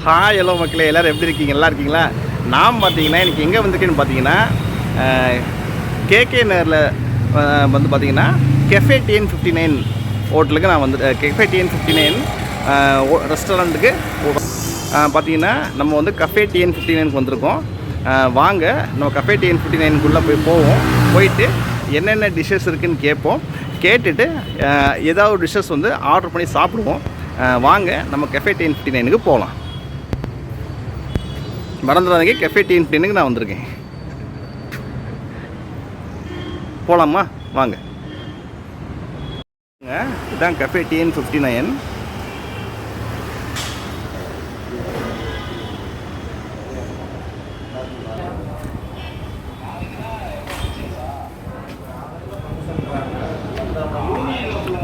Hi hello மக்களே, எல்லோரும் எப்படி இருக்கீங்க? நல்லா இருக்கீங்களா? நான் பார்த்தீங்கன்னா இன்றைக்கி எங்கே வந்திருக்கேன்னு பார்த்தீங்கன்னா கேகே நகரில் வந்து பார்த்தீங்கன்னா கெஃபே TN59 ஹோட்டலுக்கு நான் வந்து கெஃபே TN59 ரெஸ்டாரண்ட்டுக்கு பார்த்தீங்கன்னா நம்ம வந்து கஃபே TN59க்கு வந்திருக்கோம். வாங்க நம்ம கஃபே TN59க்குள்ளே போவோம். போயிட்டு என்னென்ன டிஷ்ஷஸ் இருக்குதுன்னு கேட்போம். கேட்டுட்டு ஏதாவது டிஷ்ஷஸ் வந்து ஆர்டர் பண்ணி சாப்பிடுவோம். வாங்க நம்ம கெஃபே TN59க்கு போகலாம். மறந்துடாதீங்க, கெஃபே TN59க்கு நான் வந்திருக்கேன். போகலாமா? வாங்க. இதுதான் கெஃபே TN59.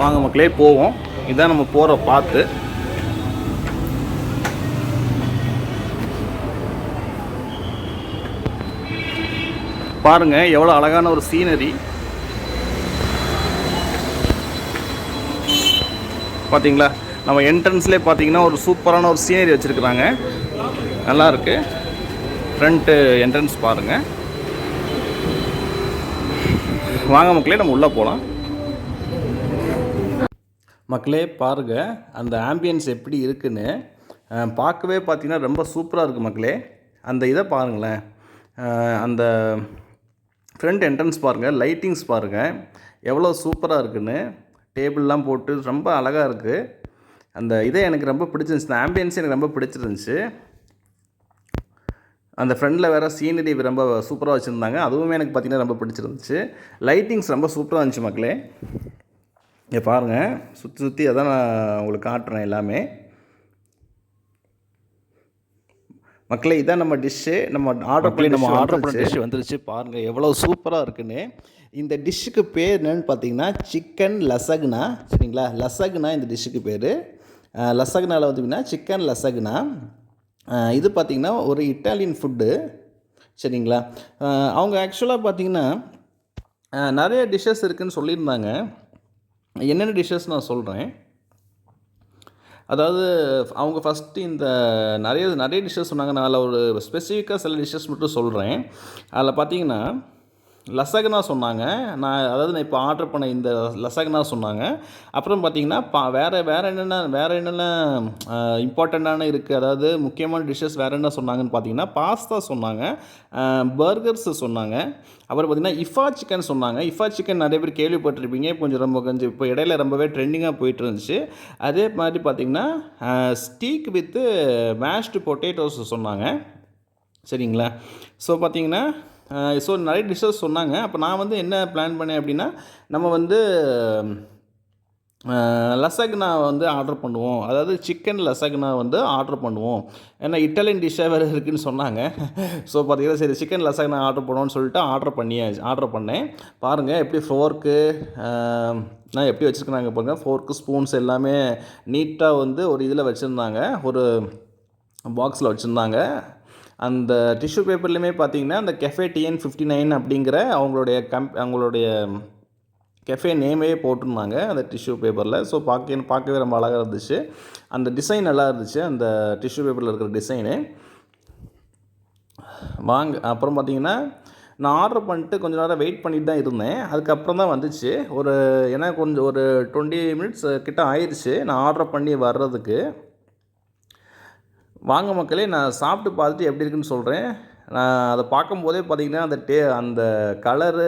வாங்க மக்களே போவோம். இதுதான் நம்ம போகிற பார்த்து. பாருங்கள் எவ்வளோ அழகான ஒரு சீனரி பார்த்தீங்களா? நம்ம என்ட்ரன்ஸ்லேயே பார்த்தீங்கன்னா ஒரு சூப்பரான ஒரு சீனரி வச்சுருக்குறாங்க. நல்லாயிருக்கு. ஃப்ரண்ட்டு என்ட்ரன்ஸ் பாருங்கள். வாங்க மக்களே நம்ம உள்ளே போகலாம். மக்களே பாருங்கள் அந்த ஆம்பியன்ஸ் எப்படி இருக்குன்னு. பார்க்கவே பார்த்தீங்கன்னா ரொம்ப சூப்பராக இருக்குது மக்களே. அந்த இதை பாருங்களேன், அந்த ஃப்ரண்ட் என்ட்ரன்ஸ் பாருங்கள், லைட்டிங்ஸ் பாருங்கள் எவ்வளோ சூப்பராக இருக்குன்னு. டேபிள்லாம் போட்டு ரொம்ப அழகாக இருக்குது. அந்த இதே எனக்கு ரொம்ப பிடிச்சிருந்துச்சு. இந்த ஆம்பியன்ஸ் எனக்கு ரொம்ப பிடிச்சிருந்துச்சு. அந்த ஃப்ரண்டில் வேறு சீனரி ரொம்ப சூப்பராக வச்சுருந்தாங்க. அதுவுமே எனக்கு பார்த்திங்கன்னா ரொம்ப பிடிச்சிருந்துச்சு. லைட்டிங்ஸ் ரொம்ப சூப்பராக இருந்துச்சு மக்களே. இங்கே பாருங்கள், சுற்றி சுற்றி அதான் நான் உங்களுக்கு காட்டுறேன் எல்லாமே. மக்களே இதான் நம்ம டிஷ்ஷு. நம்ம ஆர்டர் பண்ண டிஷ்ஷு வந்துருச்சு. பாருங்கள் எவ்வளோ சூப்பராக இருக்குன்னு. இந்த டிஷ்ஷுக்கு பேர் என்னென்னு பார்த்தீங்கன்னா சிக்கன் லசக்னா. சரிங்களா? லசக்னா இந்த டிஷ்ஷுக்கு பேர். லசக்னாவில் பார்த்தீங்கன்னா சிக்கன் லசக்னா. இது பார்த்திங்கன்னா ஒரு இட்டாலியன் ஃபுட்டு. சரிங்களா? அவங்க ஆக்சுவலாக பார்த்திங்கன்னா நிறைய டிஷ்ஷஸ் இருக்குதுன்னு சொல்லியிருந்தாங்க. என்னென்ன டிஷ்ஷஸ் நான் சொல்கிறேன். அதாவது அவங்க ஃபஸ்ட்டு இந்த நிறைய டிஷ்ஷஸ் சொன்னாங்க. நான் அதில் ஒரு ஸ்பெசிஃபிக்காக சில டிஷ்ஷஸ் மட்டும் சொல்கிறேன். அதில் பார்த்தீங்கன்னா லசக்னா சொன்னாங்க. நான் இப்போ ஆர்டர் பண்ண இந்த லசக்னா சொன்னாங்க. அப்புறம் பார்த்தீங்கன்னா வேறு என்னென்ன இம்பார்ட்டண்ட்டான இருக்குது, அதாவது முக்கியமான டிஷ்ஷஸ் வேறு என்ன சொன்னாங்கன்னு பார்த்தீங்கன்னா பாஸ்தா சொன்னாங்க, பர்கர்ஸ் சொன்னாங்க. அப்புறம் பார்த்திங்கன்னா இஃபா சிக்கன் சொன்னாங்க. இஃபா சிக்கன் நிறைய பேர் கேள்விப்பட்டிருப்பீங்க. கொஞ்சம் இப்போ இடையில ரொம்பவே ட்ரெண்டிங்காக போயிட்டு இருந்துச்சு. அதே மாதிரி பார்த்திங்கன்னா ஸ்டீக் வித்து மேஷ்டு பொட்டேட்டோஸ் சொன்னாங்க. சரிங்களா? ஸோ பார்த்திங்கன்னா நிறைய டிஷ்ஷஸ் சொன்னாங்க. அப்போ நான் வந்து என்ன பிளான் பண்ணேன் அப்படின்னா, நம்ம வந்து லசக்னா வந்து ஆர்டர் பண்ணுவோம். அதாவது சிக்கன் லசக்னா வந்து ஆர்டர் பண்ணுவோம். ஏன்னா இட்டாலியன் டிஷ்ஷாக வேறு இருக்குதுன்னு சொன்னாங்க. ஸோ பார்த்தீங்கன்னா சரி சிக்கன் லசக்னா ஆர்டர் பண்ணுவோன்னு சொல்லிட்டு ஆர்டர் பண்ணேன். பாருங்கள் எப்படி ஃபோர்க்கு நான் எப்படி வச்சுருக்கேனாங்க பாருங்கள். ஃபோர்க்கு ஸ்பூன்ஸ் எல்லாமே நீட்டாக வந்து ஒரு இதில் வச்சுருந்தாங்க, ஒரு பாக்ஸில் வச்சுருந்தாங்க. அந்த டிஷ்யூ பேப்பர்லேயுமே பார்த்தீங்கன்னா அந்த கெஃபே TN59 அப்படிங்கிற அவங்களுடைய கெஃபே நேமே போட்டிருந்தாங்க அந்த டிஷ்யூ பேப்பரில். ஸோ பார்க்கவே ரொம்ப அழகாக இருந்துச்சு. அந்த டிசைன் நல்லா இருந்துச்சு, அந்த டிஷ்யூ பேப்பரில் இருக்கிற டிசைனு. அப்புறம் பார்த்திங்கன்னா நான் ஆர்டர் பண்ணிட்டு கொஞ்சம் நேரம் வெயிட் பண்ணிட்டு தான் இருந்தேன். அதுக்கப்புறம் தான் வந்துச்சு. ஏன்னா கொஞ்சம் ஒரு 20 மினிட்ஸ் கிட்ட ஆயிடுச்சு நான் ஆர்டர் பண்ணி வர்றதுக்கு. வாங்க மக்களே நான் சாப்பிட்டு பார்த்துட்டு எப்படி இருக்குன்னு சொல்கிறேன். நான் அதை பார்க்கும்போதே பார்த்திங்கன்னா அந்த கலரு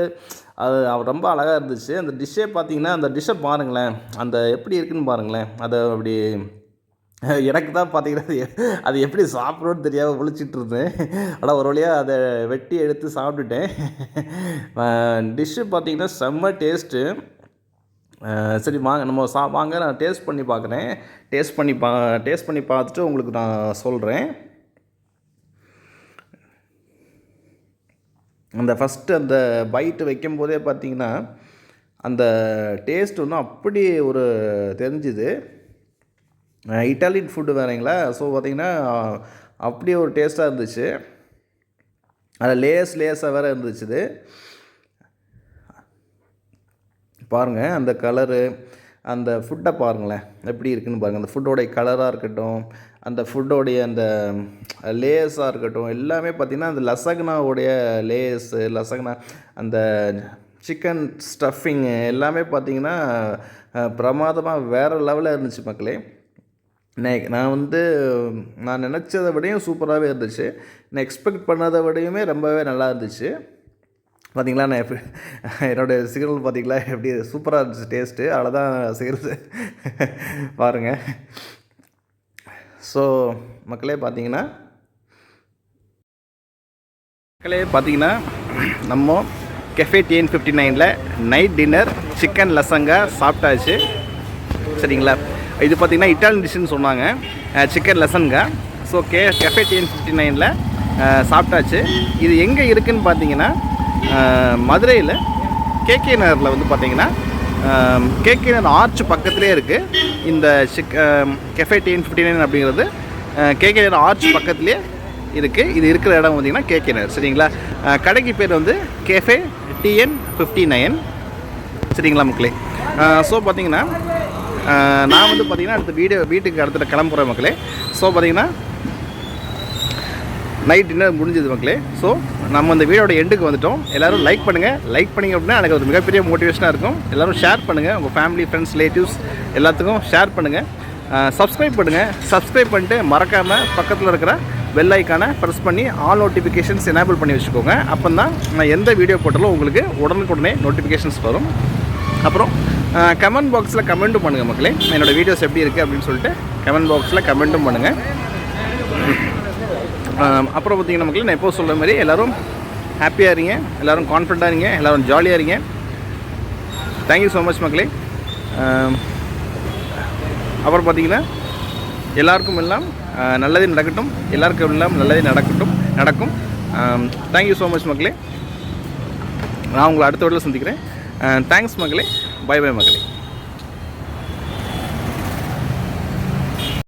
அது ரொம்ப அழகாக இருந்துச்சு. அந்த டிஷ்ஷே பார்த்திங்கன்னா அந்த டிஷ்ஷை பாருங்களேன், அந்த எப்படி இருக்குதுன்னு பாருங்களேன். அதை அப்படி எனக்கு தான் பார்த்திங்கன்னா அது எப்படி சாப்பிட்றோன்னு தெரியாமல் விழிச்சிட்ருந்தேன். ஆனால் ஒரு வழியாக அதை வெட்டி எடுத்து சாப்பிட்டுட்டேன். டிஷ்ஷு பார்த்திங்கன்னா செம்ம டேஸ்ட்டு. சரி வாங்க நம்ம வாங்க நான் டேஸ்ட் பண்ணி பார்க்குறேன். டேஸ்ட் பண்ணி பார்த்துட்டு உங்களுக்கு நான் சொல்கிறேன். அந்த ஃபஸ்ட்டு அந்த பைட்டு வைக்கும்போதே பார்த்திங்கன்னா அந்த டேஸ்ட் வந்து அப்படி ஒரு தெரிஞ்சுது. Italian food வேறுங்களா. ஸோ பார்த்திங்கன்னா அப்படியே ஒரு டேஸ்ட்டாக இருந்துச்சு. அதில் லேஸாக வேறு இருந்துச்சு. பாருங்கள் அந்த கலரு, அந்த ஃபுட்டை பாருங்களேன் எப்படி இருக்குதுன்னு பாருங்கள். அந்த ஃபுட்டோடைய கலராக இருக்கட்டும், அந்த ஃபுட்டோடைய அந்த லேயர்ஸாக இருக்கட்டும் எல்லாமே பார்த்திங்கன்னா அந்த லசக்னாவுடைய லேயர்ஸு லசக்னா அந்த சிக்கன் ஸ்டஃபிங்கு எல்லாமே பார்த்திங்கன்னா பிரமாதமாக வேறு லெவலில் இருந்துச்சு மக்களே. நான் நினச்சதை விடையும் சூப்பராகவே இருந்துச்சு. நான் எக்ஸ்பெக்ட் பண்ணதை விடையுமே ரொம்பவே நல்லா இருந்துச்சு. பார்த்திங்களா, நான் என்னோடய சிக்னல் பார்த்திங்களா எப்படி சூப்பராக இருந்துச்சு டேஸ்ட்டு. அவ்வளோதான் சிக்னல் பாருங்கள். ஸோ மக்களே பார்த்திங்கன்னா நம்ம cafe TN59 night dinner chicken lasagna சாப்பிட்டாச்சு. சரிங்களா, இது பார்த்திங்கன்னா இட்டாலியன் டிஷ்ஷுன்னு சொன்னாங்க, சிக்கன் லசங்கா. ஸோ கெஃபே TN59 சாப்பிட்டாச்சு. இது எங்கே இருக்குதுன்னு பார்த்தீங்கன்னா மதுரையில் கேகே நகரில் வந்து பார்த்திங்கன்னா கேகே நகர் ஆர்ச் பக்கத்துலேயே இருக்குது இந்த கெஃபே TN59 அப்படிங்கிறது. கேகே நகர் ஆர்ச் பக்கத்துலேயே இருக்குது. இது இருக்கிற இடம் பார்த்திங்கன்னா கேகே நகர். சரிங்களா, கடைக்கு பேர் வந்து கெஃபே TN59. சரிங்களா மக்களே. ஸோ பார்த்திங்கன்னா நான் வந்து பார்த்திங்கன்னா அடுத்த வீட்டுக்கு அடுத்த கிளம்புறேன் மக்களே. ஸோ பார்த்திங்கன்னா நைட் டின்னர் முடிஞ்சது மக்களே. ஸோ நம்ம இந்த வீடியோட எண்டுக்கு வந்துட்டோம். எல்லோரும் லைக் பண்ணுங்கள். லைக் பண்ணிங்க அப்படின்னா எனக்கு ஒரு மிகப்பெரிய மோட்டிவேஷனாக இருக்கும். எல்லோரும் ஷேர் பண்ணுங்கள், உங்கள் ஃபேமிலி ஃப்ரெண்ட்ஸ் ரிலேட்டிவ்ஸ் எல்லாத்துக்கும் ஷேர் பண்ணுங்கள். சப்ஸ்கிரைப் பண்ணுங்கள். சப்ஸ்கிரைப் பண்ணிட்டு மறக்காமல் பக்கத்தில் இருக்கிற பெல் ஐக்கானை ப்ரெஸ் பண்ணி ஆல் நோட்டிஃபிகேஷன்ஸ் எனேபிள் பண்ணி வச்சுக்கோங்க. அப்போ தான் நான் எந்த வீடியோ போட்டாலும் உங்களுக்கு உடனுக்குடனே நோட்டிஃபிகேஷன்ஸ் வரும். அப்புறம் கமெண்ட் பாக்ஸில் கமெண்ட்டும் பண்ணுங்கள் மக்களே. என்னோடய வீடியோஸ் எப்படி இருக்குது அப்படின்னு சொல்லிட்டு கமெண்ட் பாக்ஸில் கமெண்ட்டும் பண்ணுங்கள். அப்புறம் பார்த்திங்கன்னா மக்களே, நான் எப்போ சொல்கிற மாதிரி எல்லோரும் ஹாப்பியாக இருங்க, எல்லோரும் கான்ஃபிடண்ட்டாக இருங்க, எல்லோரும் ஜாலியாக இருங்க. தேங்க்யூ ஸோ மச் மக்களே. அப்புறம் பார்த்திங்கன்னா எல்லாருக்கும் எல்லாம் நல்லதே நடக்கட்டும், எல்லாருக்கும் எல்லாம் நல்லதே நடக்கும். தேங்க்யூ ஸோ மச் மக்களே. நான் உங்களை அடுத்த வீடியோவில் சந்திக்கிறேன். தேங்க்ஸ் மக்களே. பை பை மக்களே.